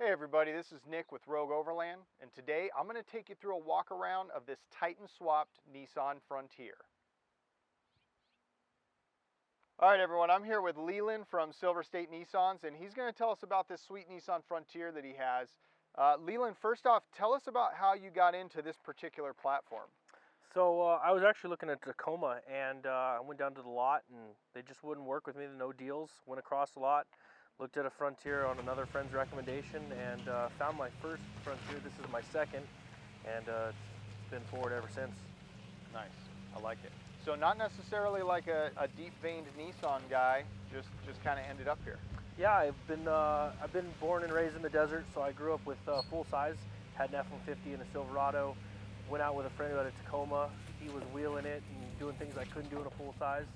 Hey everybody, this is Nick with Rogue Overland, and today I'm going to take you through a walk around of this Titan swapped Nissan Frontier. Alright everyone, I'm here with Leland from Silver State Nissans, and he's going to tell us about this sweet Nissan Frontier that he has. Leland, first off, tell us about how you got into this particular platform. So I was actually looking at Tacoma, and I went down to the lot, and they just wouldn't work with me. No deals. Went across the lot, looked at a Frontier on another friend's recommendation, and found my first Frontier. This is my second, and it's been forward ever since. Nice, I like it. So not necessarily like a deep-veined Nissan guy, just kind of ended up here. Yeah, I've been born and raised in the desert, so I grew up with full size. Had an F-150 and a Silverado. Went out with a friend who had a Tacoma. He was wheeling it and doing things I couldn't do in a full size.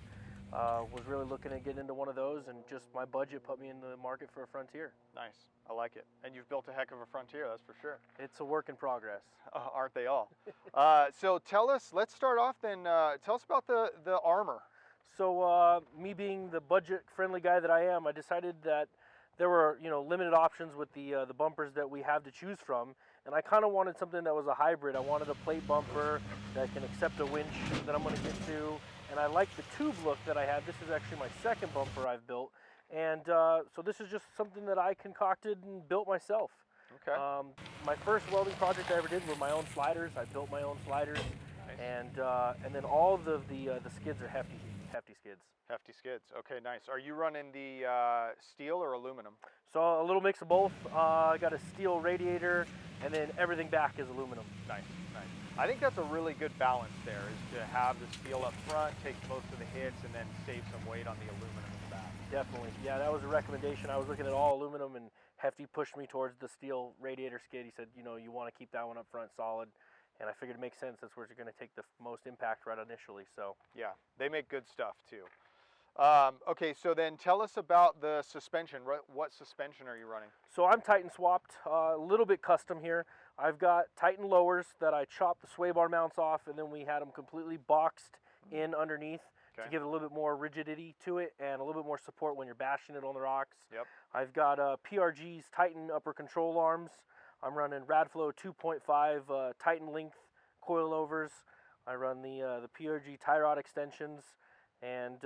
Was really looking at getting into one of those, and just my budget put me in the market for a Frontier. Nice, I like it. And you've built a heck of a Frontier, that's for sure. It's a work in progress. Aren't they all? So tell us, let's start off then, tell us about the armor. So me being the budget-friendly guy that I am, I decided that there were, limited options with the bumpers that we have to choose from, and I kind of wanted something that was a hybrid. I wanted a plate bumper that can accept a winch that I'm going to get to, and I like the tube look that I have. This is actually my second bumper I've built, and so this is just something that I concocted and built myself. Okay. My first welding project I ever did were my own sliders. I built my own sliders. Nice. And then all of the skids are hefty skids. Hefty skids. Okay, nice. Are you running the steel or aluminum? So a little mix of both. I got a steel radiator, and then everything back is aluminum. Nice, nice. I think that's a really good balance there, is to have the steel up front, take most of the hits, and then save some weight on the aluminum in the back. Definitely. Yeah, that was a recommendation. I was looking at all aluminum, and Hefty pushed me towards the steel radiator skid. He said, you want to keep that one up front solid. And I figured it makes sense. That's where you're going to take the most impact right initially. So yeah, they make good stuff too. Okay, so then tell us about the suspension. What suspension are you running? So I'm Titan swapped, a little bit custom here. I've got Titan lowers that I chopped the sway bar mounts off, and then we had them completely boxed in underneath to give it a little bit more rigidity to it and a little bit more support when you're bashing it on the rocks. Yep. I've got PRG's Titan upper control arms. I'm running Radflow 2.5 Titan length coilovers. I run the PRG tie rod extensions, and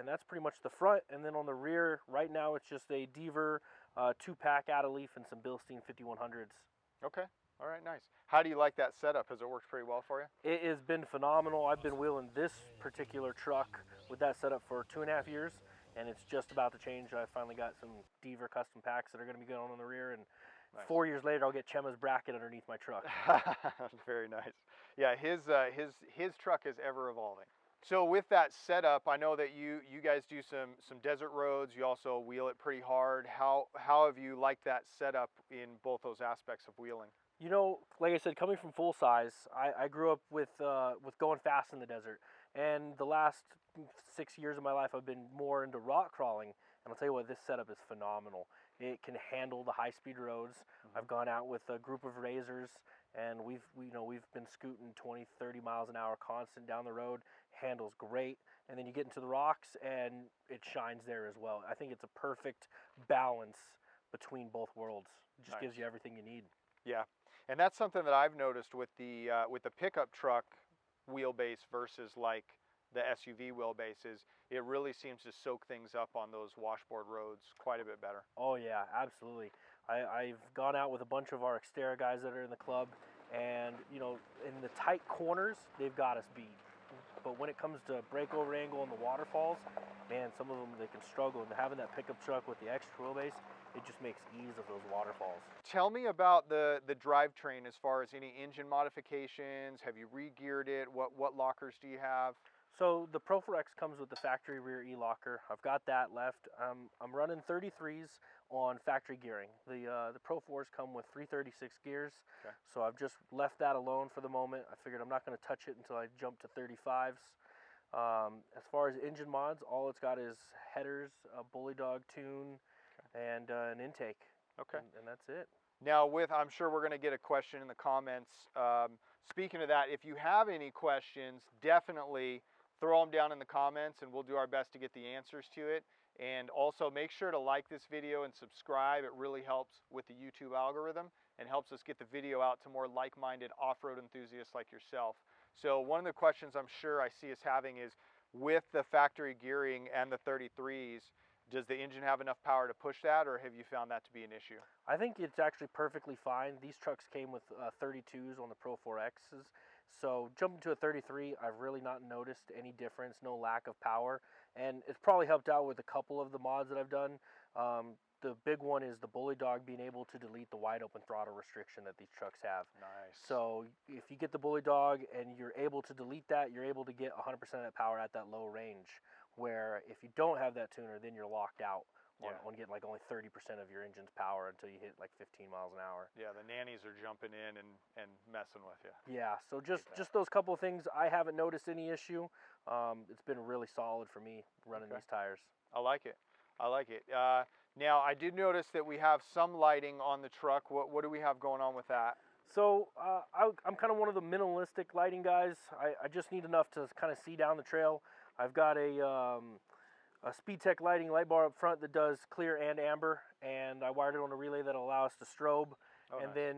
that's pretty much the front. And then on the rear, right now it's just a Deaver 2-pack out of leaf and some Bilstein 5100s. Okay. All right, nice. How do you like that setup? Has it worked pretty well for you? It has been phenomenal. I've been wheeling this particular truck with that setup for 2.5 years, and it's just about to change. I finally got some Deaver custom packs that are going to be going on the rear, and nice. 4 years later, I'll get Chema's bracket underneath my truck. Very nice. Yeah, his truck is ever evolving. So with that setup, I know that you guys do some desert roads. You also wheel it pretty hard. How have you liked that setup in both those aspects of wheeling? Like I said, coming from full size, I grew up with going fast in the desert. And the last 6 years of my life, I've been more into rock crawling. And I'll tell you what, this setup is phenomenal. It can handle the high-speed roads. Mm-hmm. I've gone out with a group of razors, and we've been scooting 20, 30 miles an hour constant down the road. Handles great. And then you get into the rocks, and it shines there as well. I think it's a perfect balance between both worlds. It just gives you everything you need. Yeah, and that's something that I've noticed with the pickup truck wheelbase versus like the SUV wheelbases. It really seems to soak things up on those washboard roads quite a bit better. Oh yeah, absolutely. I've gone out with a bunch of our Xterra guys that are in the club, and in the tight corners, they've got us beat. But when it comes to breakover angle and the waterfalls, man, some of them, they can struggle. And having that pickup truck with the extra wheelbase, it just makes ease of those waterfalls. Tell me about the drivetrain as far as any engine modifications. Have you re-geared it? What lockers do you have? So the Pro 4X comes with the factory rear E-locker. I've got that left. I'm running 33s on factory gearing. The Pro 4s come with 336 gears. Okay. So I've just left that alone for the moment. I figured I'm not going to touch it until I jump to 35s. As far as engine mods, all it's got is headers, a bully dog tune, and an intake. Okay. And that's it. Now, I'm sure we're going to get a question in the comments. Speaking of that, if you have any questions, definitely throw them down in the comments, and we'll do our best to get the answers to it. And also make sure to like this video and subscribe. It really helps with the YouTube algorithm and helps us get the video out to more like-minded off-road enthusiasts like yourself. So one of the questions I'm sure I see us having is, with the factory gearing and the 33s, does the engine have enough power to push that, or have you found that to be an issue? I think it's actually perfectly fine. These trucks came with 32s on the Pro 4Xs. So jumping to a 33, I've really not noticed any difference, no lack of power. And it's probably helped out with a couple of the mods that I've done. The big one is the Bully Dog being able to delete the wide open throttle restriction that these trucks have. Nice. So if you get the Bully Dog and you're able to delete that, you're able to get 100% of that power at that low range. Where if you don't have that tuner, then you're locked out on getting like only 30% of your engine's power until you hit like 15 miles an hour. Yeah, the nannies are jumping in and messing with you. Yeah, so just those couple of things, I haven't noticed any issue. It's been really solid for me running these tires. I like it. I like it. Now, I did notice that we have some lighting on the truck. What do we have going on with that? So I'm kind of one of the minimalistic lighting guys. I just need enough to kind of see down the trail. I've got a SpeedTech lighting light bar up front that does clear and amber, and I wired it on a relay that'll allow us to strobe. And nice. then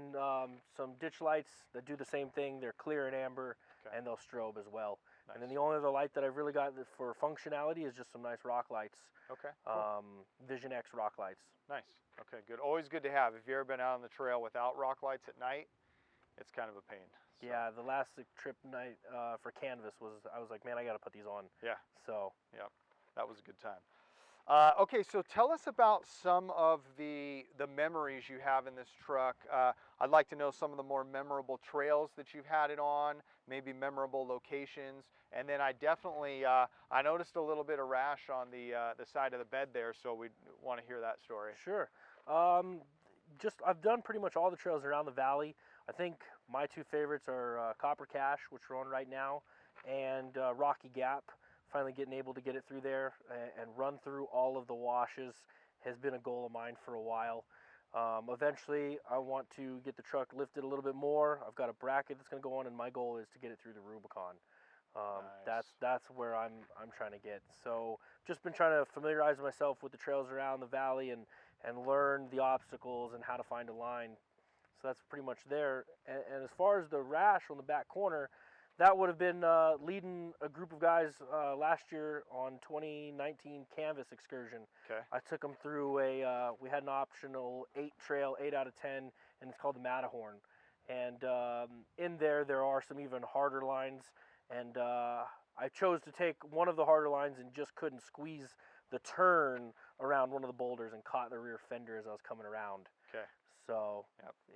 some ditch lights that do the same thing. They're clear and amber, and they'll strobe as well. Nice. And then the only other light that I've really got for functionality is just some nice rock lights. Okay. Cool. Vision X rock lights. Nice. Okay, good. Always good to have. If you've ever been out on the trail without rock lights at night, it's kind of a pain. So. Yeah, the last trip night for Canvas I was like, man, I got to put these on. Yeah. So. Yeah, that was a good time. Okay, so tell us about some of the memories you have in this truck. I'd like to know some of the more memorable trails that you've had it on, maybe memorable locations, and then I definitely I noticed a little bit of rash on the side of the bed there, so we want to hear that story. Sure. I've done pretty much all the trails around the valley. I think my two favorites are Copper Cache, which we're on right now, and Rocky Gap. Finally able to get it through there and run through all of the washes has been a goal of mine for a while. Eventually, I want to get the truck lifted a little bit more. I've got a bracket that's going to go on, and my goal is to get it through the Rubicon. Nice. That's where I'm trying to get. So just been trying to familiarize myself with the trails around the valley and learn the obstacles and how to find a line. So that's pretty much there. And as far as the rash on the back corner, that would have been leading a group of guys last year on 2019 Canvas excursion. Okay. I took them through we had an optional 8 trail, 8 out of 10, and it's called the Matterhorn. And in there are some even harder lines. And I chose to take one of the harder lines and just couldn't squeeze the turn around one of the boulders and caught the rear fender as I was coming around. Okay. So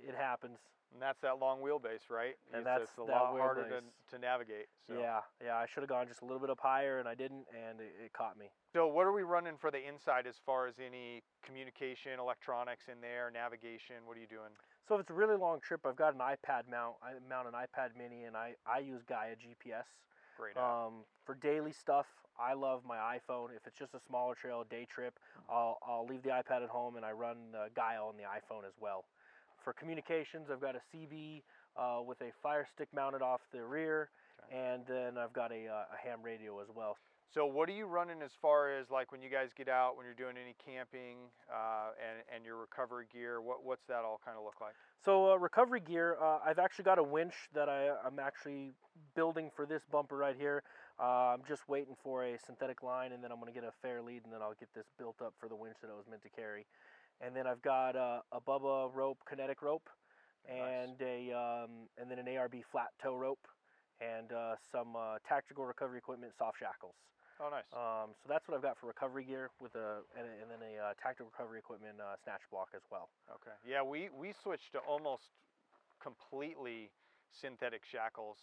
it happens. And that's that long wheelbase, right? And that's it's a lot harder to navigate. So. Yeah, I should have gone just a little bit up higher, and I didn't, and it caught me. So what are we running for the inside as far as any communication, electronics in there, navigation? What are you doing? So if it's a really long trip, I've got an iPad mount. I mount an iPad mini, and I use Gaia GPS. Great. For daily stuff, I love my iPhone. If it's just a smaller trail, a day trip, I'll leave the iPad at home, and I run Gaia on the iPhone as well. For communications, I've got a CB with a Fire Stick mounted off the rear, and then I've got a ham radio as well. So what are you running as far as like when you guys get out, when you're doing any camping and your recovery gear, what's that all kind of look like? So recovery gear, I've actually got a winch that I'm actually building for this bumper right here. I'm just waiting for a synthetic line, and then I'm going to get a fair lead, and then I'll get this built up for the winch that I was meant to carry. And then I've got a Bubba rope, kinetic rope, and nice. And then an ARB flat tow rope, and some tactical recovery equipment, soft shackles. Oh, nice. So that's what I've got for recovery gear with and then a tactical recovery equipment snatch block as well. Okay. Yeah, we switched to almost completely synthetic shackles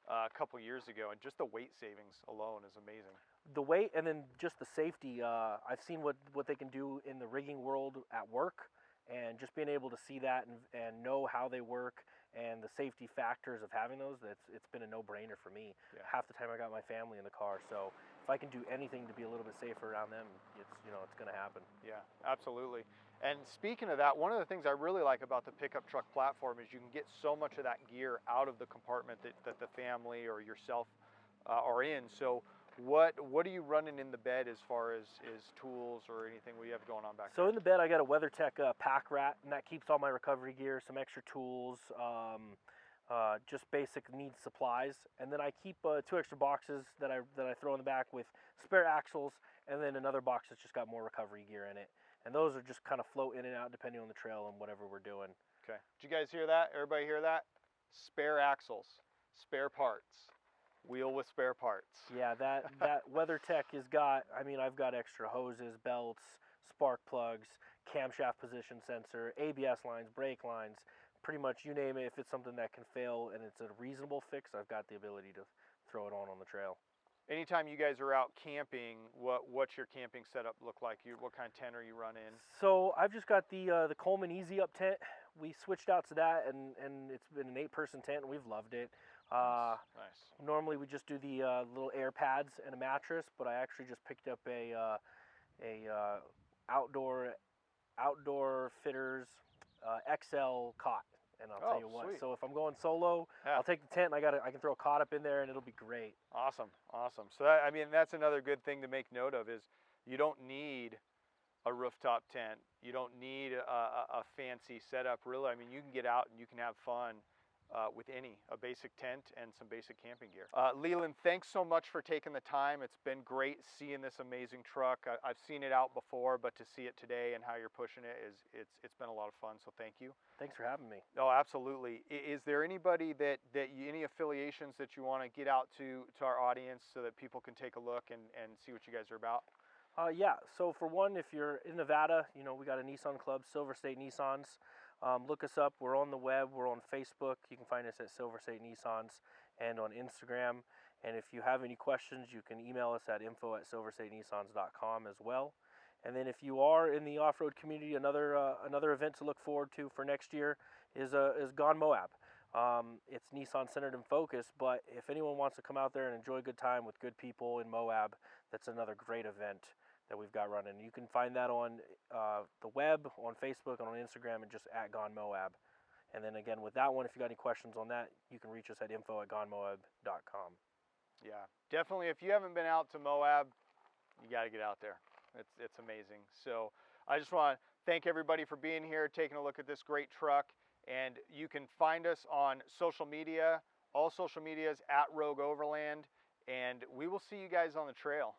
a couple years ago, and just the weight savings alone is amazing. The weight and then just the safety. I've seen what they can do in the rigging world at work, and just being able to see that and know how they work and the safety factors of having those, it's been a no-brainer for me. Yeah. Half the time I got my family in the car, so if I can do anything to be a little bit safer around them, it's going to happen. Yeah, absolutely. And speaking of that, one of the things I really like about the pickup truck platform is you can get so much of that gear out of the compartment that the family or yourself are in. So What are you running in the bed as far as tools or anything we have going on back So there? in the bed, I got a WeatherTech pack rat, and that keeps all my recovery gear, some extra tools, just basic needs supplies, and then I keep 2 extra boxes that I throw in the back with spare axles, and then another box that's just got more recovery gear in it. And those are just kind of float in and out depending on the trail and whatever we're doing. Okay. Did you guys hear that? Everybody hear that? Spare axles, spare parts, wheel with spare parts. Yeah, that WeatherTech has got. I mean, I've got extra hoses, belts, spark plugs, camshaft position sensor, ABS lines, brake lines. Pretty much you name it. If it's something that can fail and it's a reasonable fix, I've got the ability to throw it on the trail. Anytime you guys are out camping, what's your camping setup look like? What kind of tent are you running? So I've just got the Coleman Easy Up tent. We switched out to that, and it's been an 8-person tent, and we've loved it. Nice. Normally we just do the little air pads and a mattress, but I actually just picked up a outdoor fitters XL cot, and I'll tell you what. Sweet. So if I'm going solo, Yeah. I'll take the tent, and I can throw a cot up in there, and it'll be great. Awesome, awesome. So that, I mean, that's another good thing to make note of is you don't need a rooftop tent. You don't need a fancy setup, really. I mean, you can get out and you can have fun with a basic tent and some basic camping gear. Leland, thanks so much for taking the time. It's been great seeing this amazing truck. I've seen it out before, but to see it today and how you're pushing it it's been a lot of fun. So thank you. Thanks for having me. Oh, absolutely. Is there anybody any affiliations that you want to get out to our audience so that people can take a look and see what you guys are about? Yeah, so for one, if you're in Nevada, you know, we got a Nissan club, Silver State Nissans. Look us up. We're on the web. We're on Facebook. You can find us at Silver State Nissans and on Instagram. And if you have any questions, you can email us at info@silverstatenissans.com as well. And then if you are in the off-road community, another event to look forward to for next year is goneMoab. It's Nissan centered and focused, but if anyone wants to come out there and enjoy a good time with good people in Moab, that's another great event that we've got running. You can find that on the web, on Facebook, and on Instagram, and just at goneMoab. And then again, with that one, if you got any questions on that, you can reach us at info@goneMoab.com. Yeah, definitely. If you haven't been out to Moab, you got to get out there. It's amazing. So I just want to thank everybody for being here, taking a look at this great truck. And you can find us on social media. All social medias at Rogue Overland. And we will see you guys on the trail.